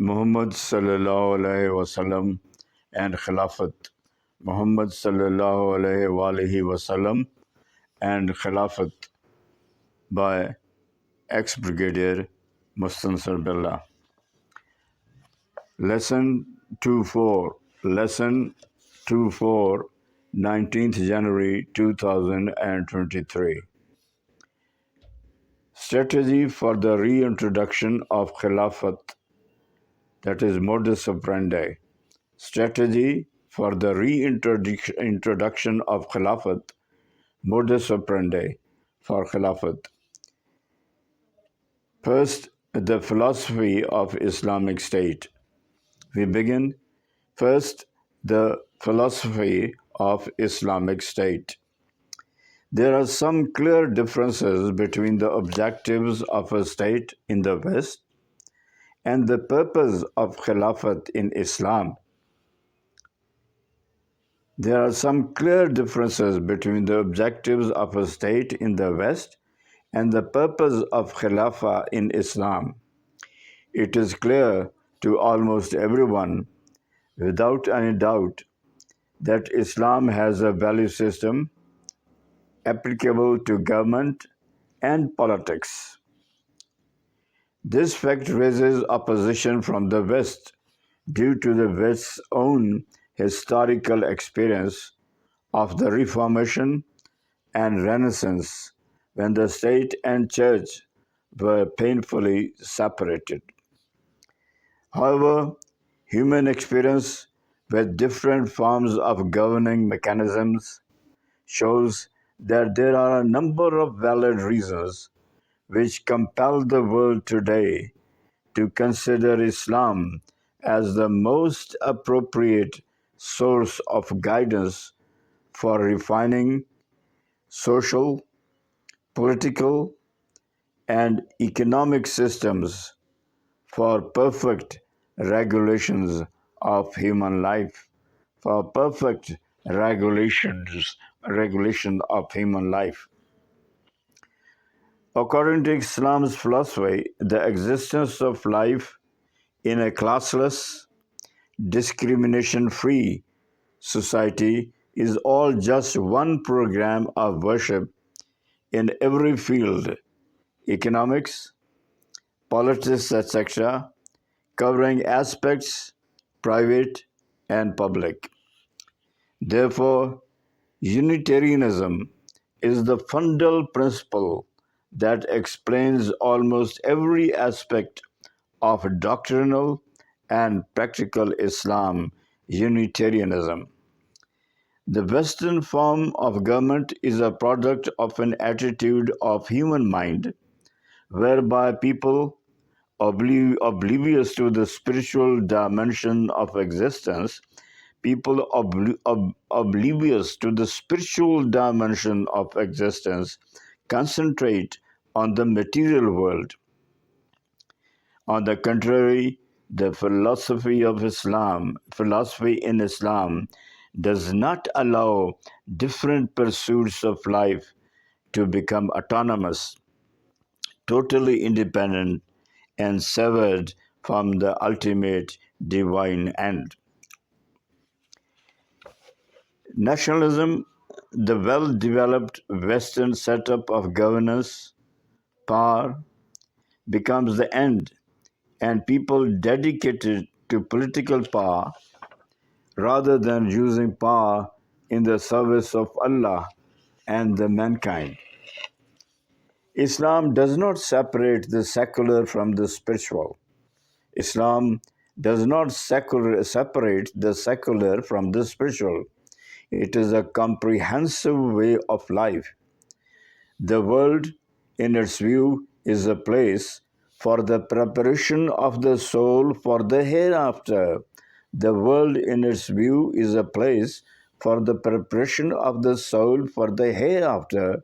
Muhammad sallallahu alaihi wasallam and Khilafat. Muhammad sallallahu alaihi wasallam and Khilafat by ex-brigadier Mustansar Billah. Lesson 24. Lesson 24, 19th January 2023. Strategy for the reintroduction of Khilafat, that is modus operandi. Strategy for the reintroduction of Khilafat, modus operandi for Khilafat. First, the philosophy of Islamic State. We begin first the philosophy of Islamic State. There are some clear differences between the objectives of a state in the West and the purpose of Khilafat in Islam. There are some clear differences between the objectives of a state in the West and the purpose of Khilafah in Islam. It is clear to almost everyone, without any doubt, that Islam has a value system applicable to government and politics. This fact raises opposition from the West due to the West's own historical experience of the Reformation and Renaissance, when the state and church were painfully separated. However, human experience with different forms of governing mechanisms shows that there are a number of valid reasons which compel the world today to consider Islam as the most appropriate source of guidance for refining social, political, and economic systems for perfect regulations of human life, for perfect regulation of human life. According to Islam's philosophy, the existence of life in a classless, discrimination-free society is all just one program of worship in every field, economics, politics, etc., covering aspects private and public. Therefore, Unitarianism is the fundamental principle that explains almost every aspect of doctrinal and practical Islam, Unitarianism. The Western form of government is a product of an attitude of human mind, whereby people oblivious to the spiritual dimension of existence, oblivious to the spiritual dimension of existence, concentrate on the material world. On the contrary, the philosophy in Islam, does not allow different pursuits of life to become autonomous, totally independent, and severed from the ultimate divine end. Nationalism, the well-developed Western setup of governance, power, becomes the end, and people dedicated to political power rather than using power in the service of Allah and the mankind. Islam does not separate the secular from the spiritual. Islam does not separate the secular from the spiritual. It is a comprehensive way of life. The world, in its view, is a place for the preparation of the soul for the hereafter. The world, in its view, is a place for the preparation of the soul for the hereafter,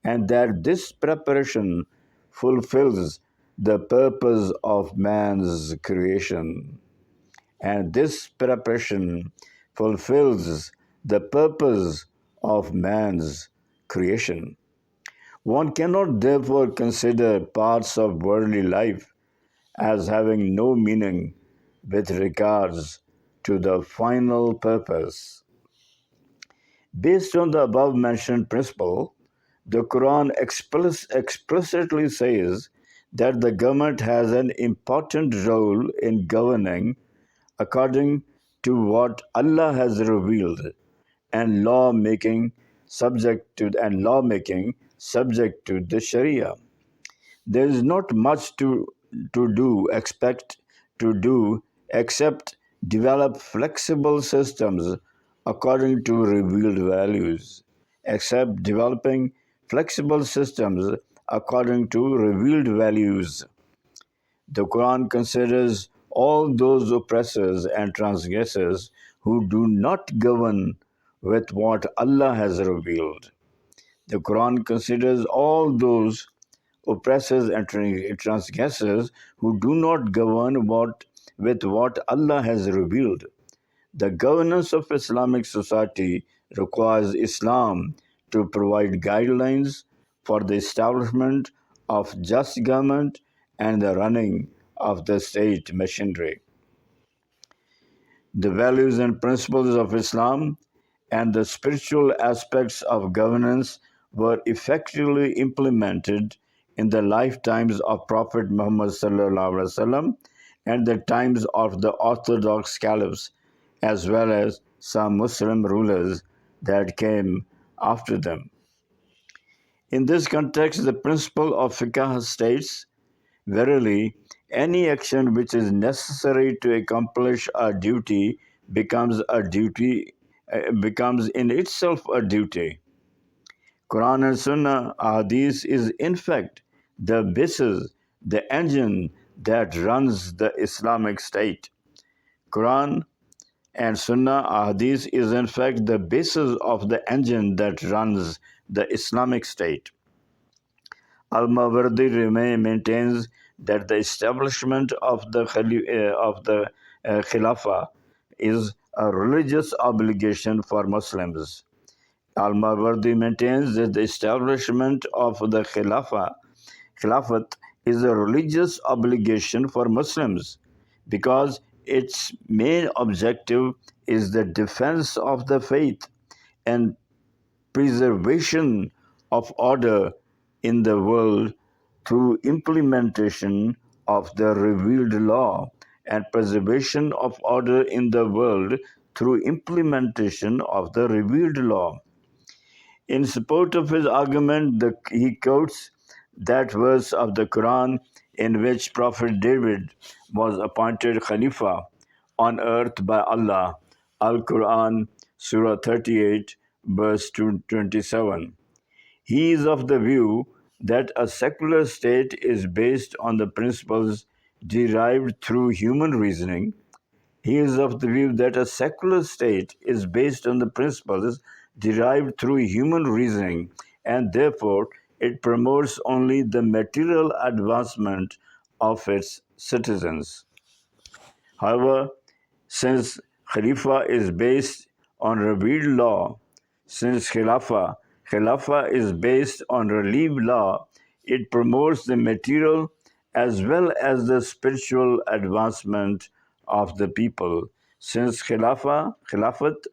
and that this preparation fulfills the purpose of man's creation. And this preparation fulfills the purpose of man's creation. One cannot therefore consider parts of worldly life as having no meaning with regards to the final purpose. Based on the above mentioned principle, the Quran explicitly says that the government has an important role in governing according to what Allah has revealed and lawmaking subject to the Sharia. There is not much to do expect to do except develop flexible systems according to revealed values. Except developing flexible systems according to revealed values. The Quran considers all those oppressors and transgressors who do not govern with what Allah has revealed. The Quran considers all those oppressors and transgressors who do not govern with what Allah has revealed. The governance of Islamic society requires Islam to provide guidelines for the establishment of just government and the running of the state machinery. The values and principles of Islam and the spiritual aspects of governance were effectively implemented in the lifetimes of Prophet Muhammad and the times of the Orthodox caliphs, as well as some Muslim rulers that came after them. In this context, the principle of fiqh states, verily, any action which is necessary to accomplish a duty becomes in itself a duty. Quran and Sunnah Hadith is in fact the basis, the engine that runs the Islamic State. Quran and Sunnah Hadith is in fact the basis of the engine that runs the Islamic State. Al-Mawardi maintains that the establishment of the Khilafah is a religious obligation for Muslims. Al-Mawardi maintains that the establishment of the Khilafat is a religious obligation for Muslims because its main objective is the defense of the faith and preservation of order in the world through implementation of the revealed law and preservation of order in the world through implementation of the revealed law. In support of his argument, he quotes that verse of the Quran in which Prophet David was appointed Khalifa on earth by Allah, Al-Quran, Surah 38, verse 227. He is of the view that a secular state is based on the principles derived through human reasoning. He is of the view that a secular state is based on the principles derived through human reasoning, and therefore it promotes only the material advancement of its citizens. However, since Khalifa is based on revealed law, since Khilafah is based on relieved law, it promotes the material as well as the spiritual advancement of the people. Since Caliphate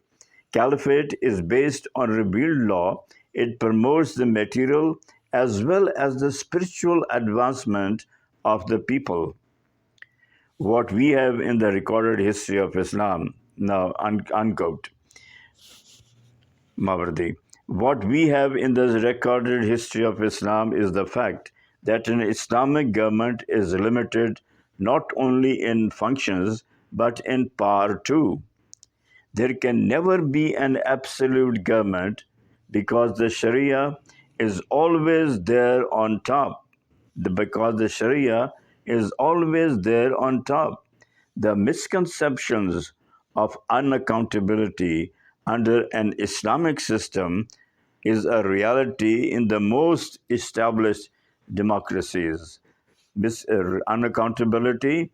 is based on revealed law, it promotes the material as well as the spiritual advancement of the people. What we have in the recorded history of Islam, now unquote, Mawardi. What we have in the recorded history of Islam is the fact that an Islamic government is limited not only in functions but in power too. There can never be an absolute government because the Sharia is always there on top. Because the Sharia is always there on top. The misconceptions of unaccountability under an Islamic system is a reality in the most established democracies. Unaccountability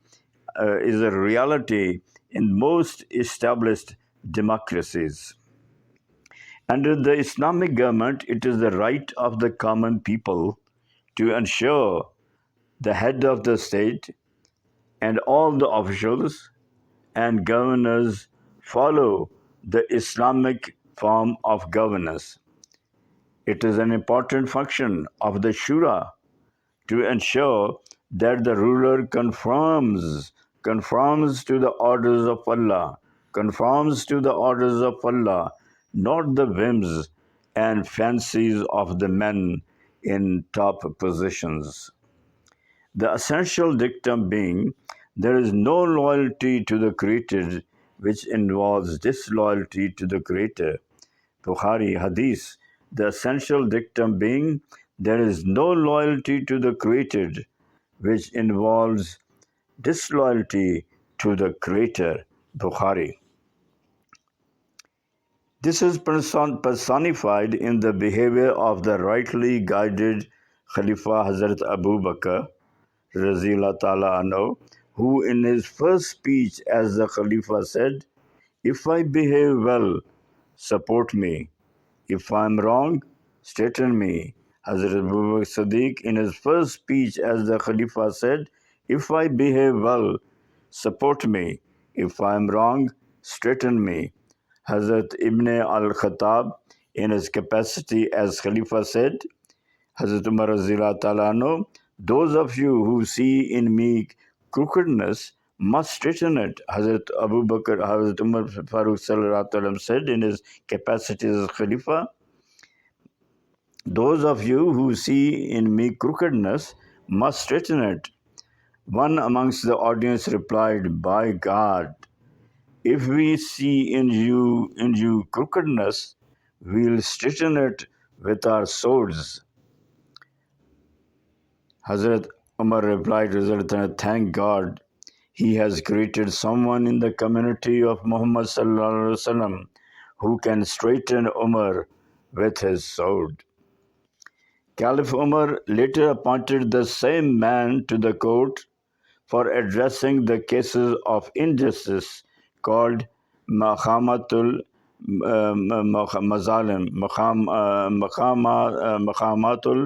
is a reality in most established democracies. Under the Islamic government, it is the right of the common people to ensure the head of the state and all the officials and governors follow the Islamic form of governance. It is an important function of the Shura to ensure that the ruler conforms to the orders of Allah, conforms to the orders of Allah, not the whims and fancies of the men in top positions. The essential dictum being there is no loyalty to the created which involves disloyalty to the creator. Bukhari Hadith. The essential dictum being there is no loyalty to the created which involves disloyalty to the creator. Bukhari. This is personified in the behavior of the rightly guided Khalifa Hazrat Abu Bakr Razila Ta'ala Anhu, who in his first speech as the Khalifa said, "If I behave well, support me. If I am wrong, straighten me." Hazrat Abu Bakr Siddiq in his first speech as the Khalifa said, "If I behave well, support me. If I am wrong, straighten me." Hazrat Ibn al-Khattab in his capacity as Khalifa said, Hazrat Umar Razila Ta'ala Anhu, "Those of you who see in me crookedness must straighten it." Hazrat Abu Bakr, Hazrat Umar Farooq Sallallahu Alaihi Wasallam said in his capacity as Khalifa, "Those of you who see in me crookedness must straighten it." One amongst the audience replied, "By God, if we see in you crookedness, we'll straighten it with our swords." Hazrat Umar replied, "Thank God, He has created someone in the community of Muhammad Sallallahu Alaihi Wasallam who can straighten Umar with his sword." Caliph Umar later appointed the same man to the court for addressing the cases of injustice called Makhamatul Mazalim, Makhamatul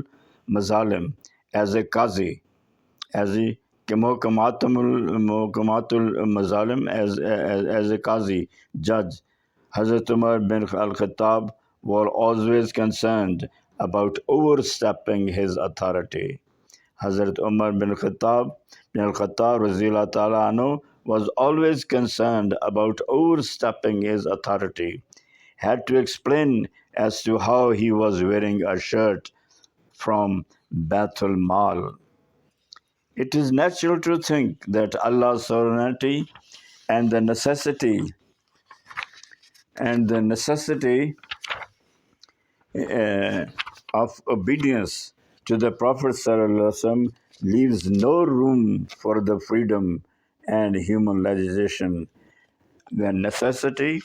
Mazalim, as a qazi, as a Muhkamatul Mazalim, as a qazi, judge. Hazrat Umar bin al-Khattab were always concerned about overstepping his authority. Hazrat Umar bin al-Khattab Razila Ta'ala Anhu was always concerned about overstepping his authority. Had to explain as to how he was wearing a shirt from Baitul Mal. It is natural to think that Allah's sovereignty and the necessity uh, of obedience to the Prophet ﷺ leaves no room for the freedom and human legislation. The necessity,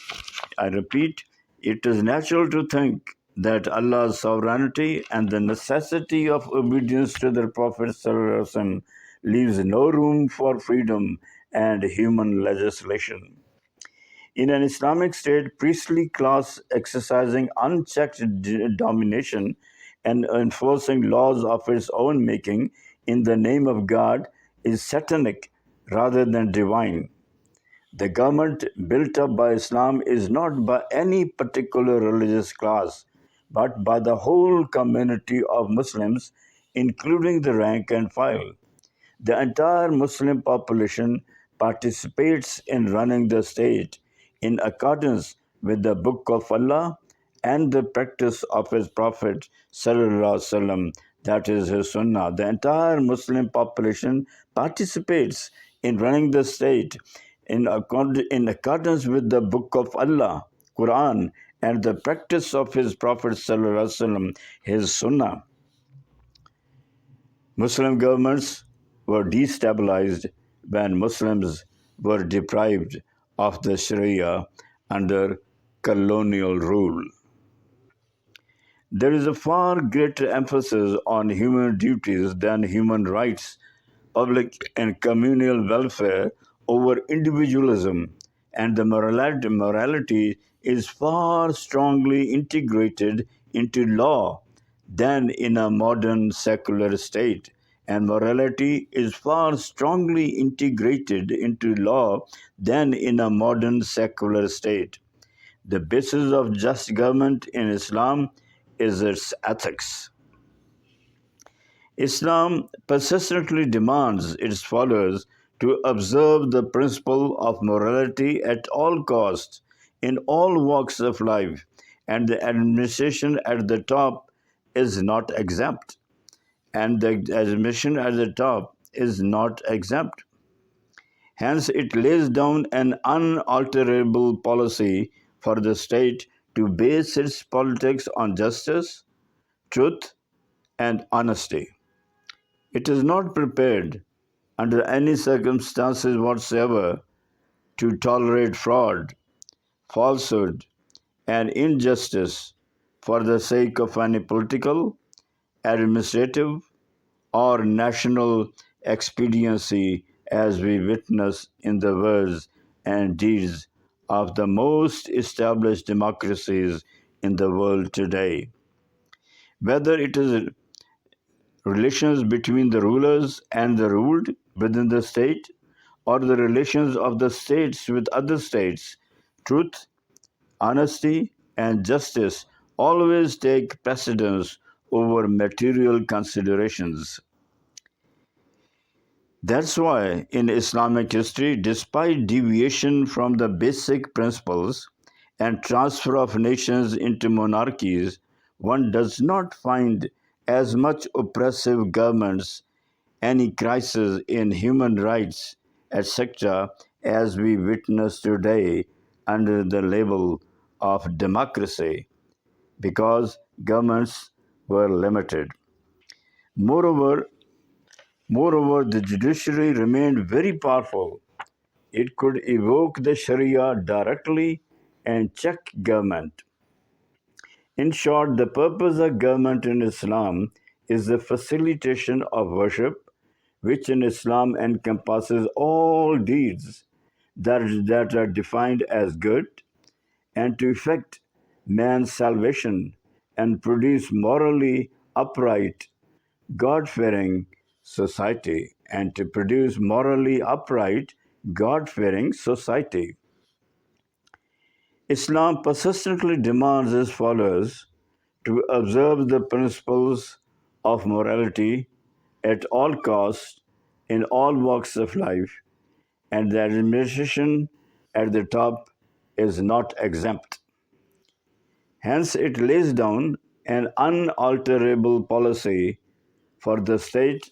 I repeat, it is natural to think that Allah's sovereignty and the necessity of obedience to the Prophet ﷺ leaves no room for freedom and human legislation. In an Islamic state, priestly class exercising unchecked domination and enforcing laws of its own making in the name of God is satanic rather than divine. The government built up by Islam is not by any particular religious class, but by the whole community of Muslims, including the rank and file. The entire Muslim population participates in running the state in accordance with the Book of Allah and the practice of His Prophet Sallallahu Alaihi Wasallam, that is His Sunnah. The entire Muslim population participates in running the state in accordance with the Book of Allah, Quran, and the practice of His Prophet Sallallahu Alaihi Wasallam, His Sunnah. Muslim governments were destabilized when Muslims were deprived of the Sharia under colonial rule. There is a far greater emphasis on human duties than human rights, public and communal welfare over individualism, and the morality is far strongly integrated into law than in a modern secular state, and morality is far strongly integrated into law than in a modern secular state. The basis of just government in Islam is its ethics. Islam persistently demands its followers to observe the principle of morality at all costs in all walks of life, and the administration at the top is not exempt. And the administration at the top is not exempt. Hence, it lays down an unalterable policy for the state to base its politics on justice, truth, and honesty. It is not prepared, under any circumstances whatsoever, to tolerate fraud, falsehood, and injustice for the sake of any political, administrative, or national expediency, as we witness in the words and deeds of the most established democracies in the world today. Whether it is relations between the rulers and the ruled within the state, or the relations of the states with other states, truth, honesty, and justice always take precedence over material considerations. That's why in Islamic history, despite deviation from the basic principles and transfer of nations into monarchies, one does not find as much oppressive governments, any crisis in human rights, etc., as we witness today under the label of democracy, because governments were limited. Moreover, Moreover, the judiciary remained very powerful. It could evoke the Sharia directly and check government. In short, the purpose of government in Islam is the facilitation of worship, which in Islam encompasses all deeds that are defined as good, and to effect man's salvation and produce morally upright, God fearing society, and to produce morally upright, God fearing society. Islam persistently demands its followers to observe the principles of morality at all costs in all walks of life, and the administration at the top is not exempt. Hence, it lays down an unalterable policy for the state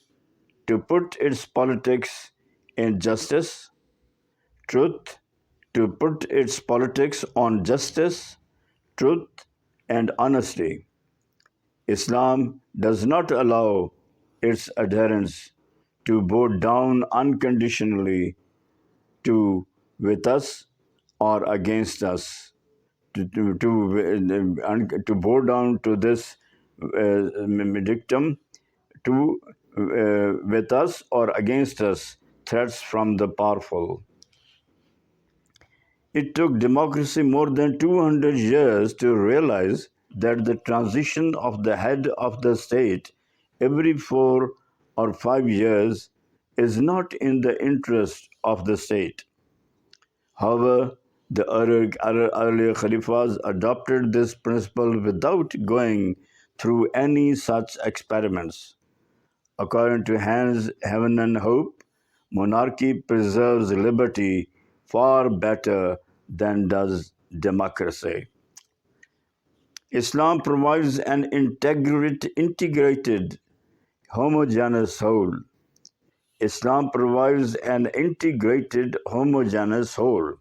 to put its politics in justice, truth, to put its politics on justice, truth, and honesty. Islam does not allow its adherents to bow down unconditionally to with us or against us, to bow down to this dictum to with us or against us, threats from the powerful. It took democracy more than 200 years to realize that the transition of the head of the state every 4 or 5 years is not in the interest of the state. However, the earlier Khalifas adopted this principle without going through any such experiments. According to Hans Heaven and Hope, monarchy preserves liberty far better than does democracy. Islam provides an integrated, homogeneous whole. Islam provides an integrated, homogeneous whole.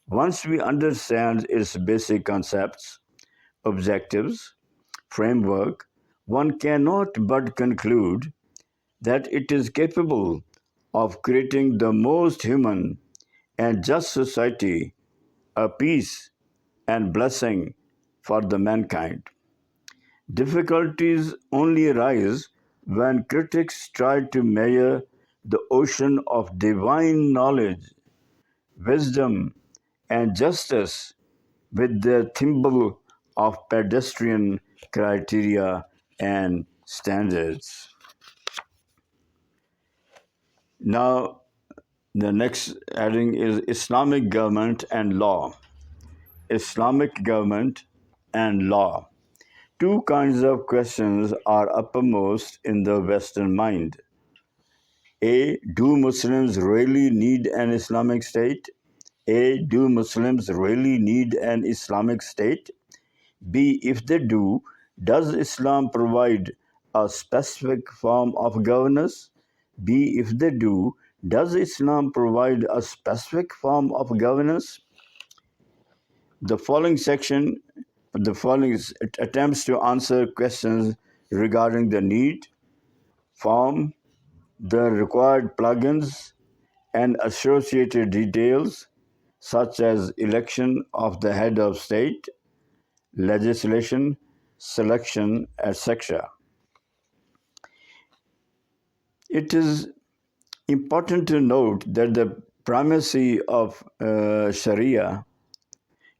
Once we understand its basic concepts, objectives, framework, one cannot but conclude that it is capable of creating the most human and just society, a peace and blessing for the mankind. Difficulties only arise when critics try to measure the ocean of divine knowledge, wisdom, and justice with their thimble of pedestrian criteria and standards. Now, the next heading is Islamic government and law. Islamic government and law. Two kinds of questions are uppermost in the Western mind. A. Do Muslims really need an Islamic state? A. Do Muslims really need an Islamic state? B. If they do, does Islam provide a specific form of governance? B. If they do, does Islam provide a specific form of governance? The following section, attempts to answer questions regarding the need, form, the required plugins, and associated details such as election of the head of state, legislation, selection, etc. It is important to note that the primacy of Sharia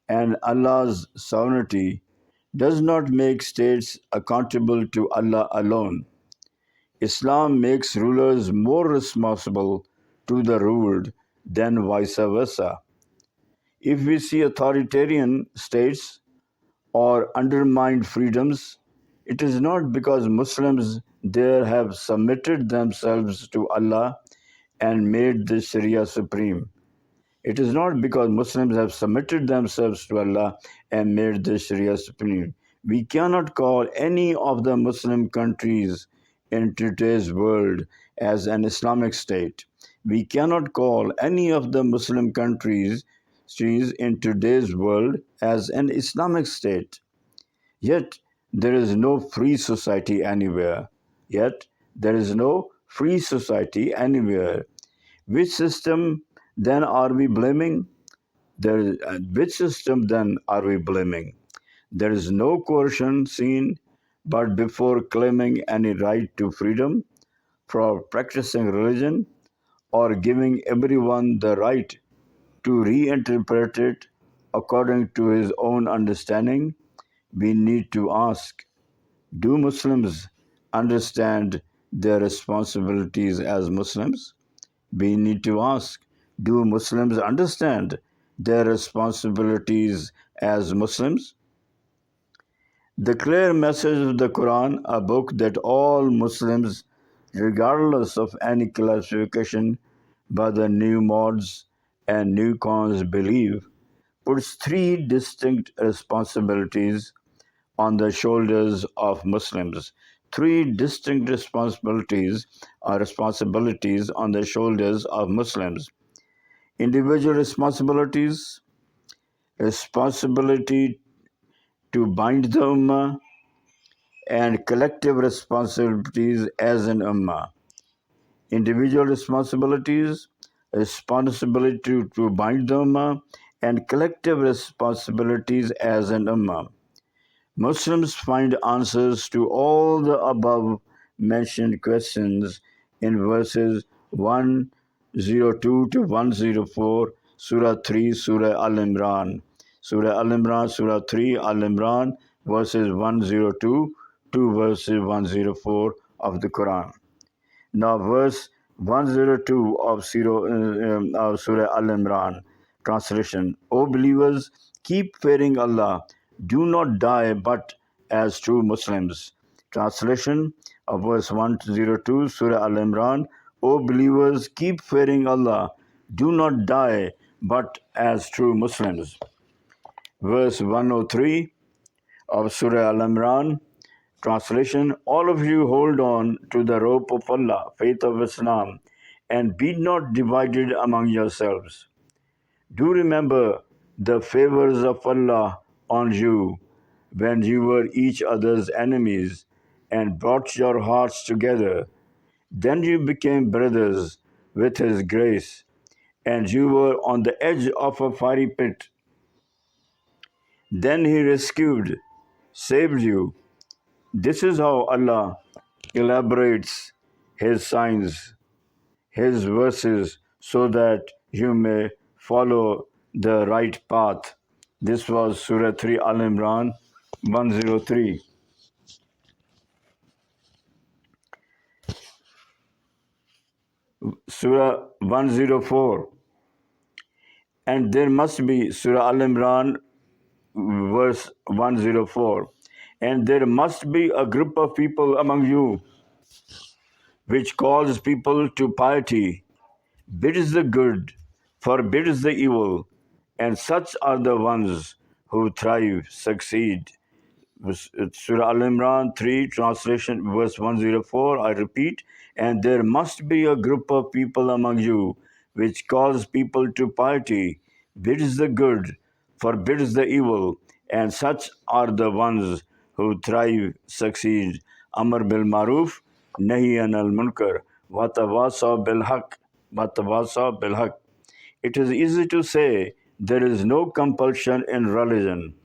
and Allah's sovereignty does not make states accountable to Allah alone. Islam makes rulers more responsible to the ruled than vice versa. If we see authoritarian states or undermined freedoms, it is not because Muslims there have submitted themselves to Allah and made the Sharia supreme. It is not because Muslims have submitted themselves to Allah and made the Sharia supreme. We cannot call any of the Muslim countries in today's world as an Islamic state. We cannot call any of the Muslim countries in today's world as an Islamic state. Yet there is no free society anywhere. Yet there is no free society anywhere. Which system then are we blaming? Which system then are we blaming? There is no coercion seen, but before claiming any right to freedom for practicing religion or giving everyone the right to reinterpret it according to his own understanding, we need to ask, do Muslims understand their responsibilities as Muslims? We need to ask, do Muslims understand their responsibilities as Muslims? The clear message of the Quran, a book that all Muslims, regardless of any classification by the new mods and new cons believe, puts three distinct responsibilities on the shoulders of Muslims. Three distinct responsibilities are responsibilities on the shoulders of Muslims. Individual responsibilities, responsibility to bind the Ummah, and collective responsibilities as an Ummah. Individual responsibilities, responsibility to bind the Ummah, and collective responsibilities as an Ummah. Muslims find answers to all the above mentioned questions in verses 102 to 104, Surah 3, Surah Al Imran. Surah Al Imran, Surah 3, Al Imran, verses 102 to verses 104 of the Quran. Now, verse 102 of Surah Al Imran, translation: O believers, keep fearing Allah. Do not die but as true Muslims. Translation of verse 102, Surah Al Imran: O believers, keep fearing Allah. Do not die but as true Muslims. Verse 103 of Surah Al Imran, translation: All of you hold on to the rope of Allah, faith of Islam, and be not divided among yourselves. Do remember the favors of Allah on you when you were each other's enemies and brought your hearts together. Then you became brothers with His grace, and you were on the edge of a fiery pit. Then He rescued, saved you. This is how Allah elaborates His signs, His verses, so that you may follow the right path. This was Surah 3 Al Imran 103. Surah 104. And there must be Surah Al Imran, verse 104. And there must be a group of people among you which calls people to piety, bids the good, forbids the evil, and such are the ones who thrive, succeed. Surah Al Imran 3, translation verse 104. I repeat, and there must be a group of people among you which calls people to piety, bids the good, forbids the evil, and such are the ones who thrive, succeed. Amr bil Maruf, Nahi anil Munkar, Watawasa bil Haq, Watawasa bil Haq. It is easy to say there is no compulsion in religion,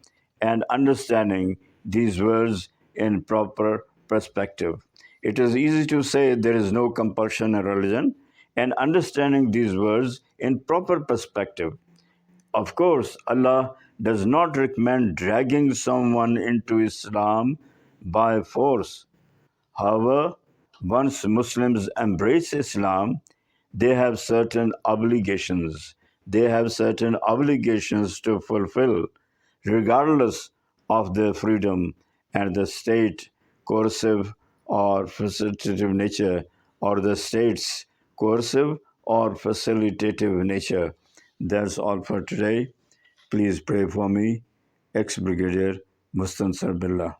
and understanding these words in proper perspective. It is easy to say there is no compulsion in religion, and understanding these words in proper perspective. Of course, Allah does not recommend dragging someone into Islam by force. However, once Muslims embrace Islam, they have certain obligations. They have certain obligations to fulfill, regardless of their freedom and the state coercive or facilitative nature, or the state's coercive or facilitative nature. That's all for today. Please pray for me. Ex Brigadier Mustansar Billah.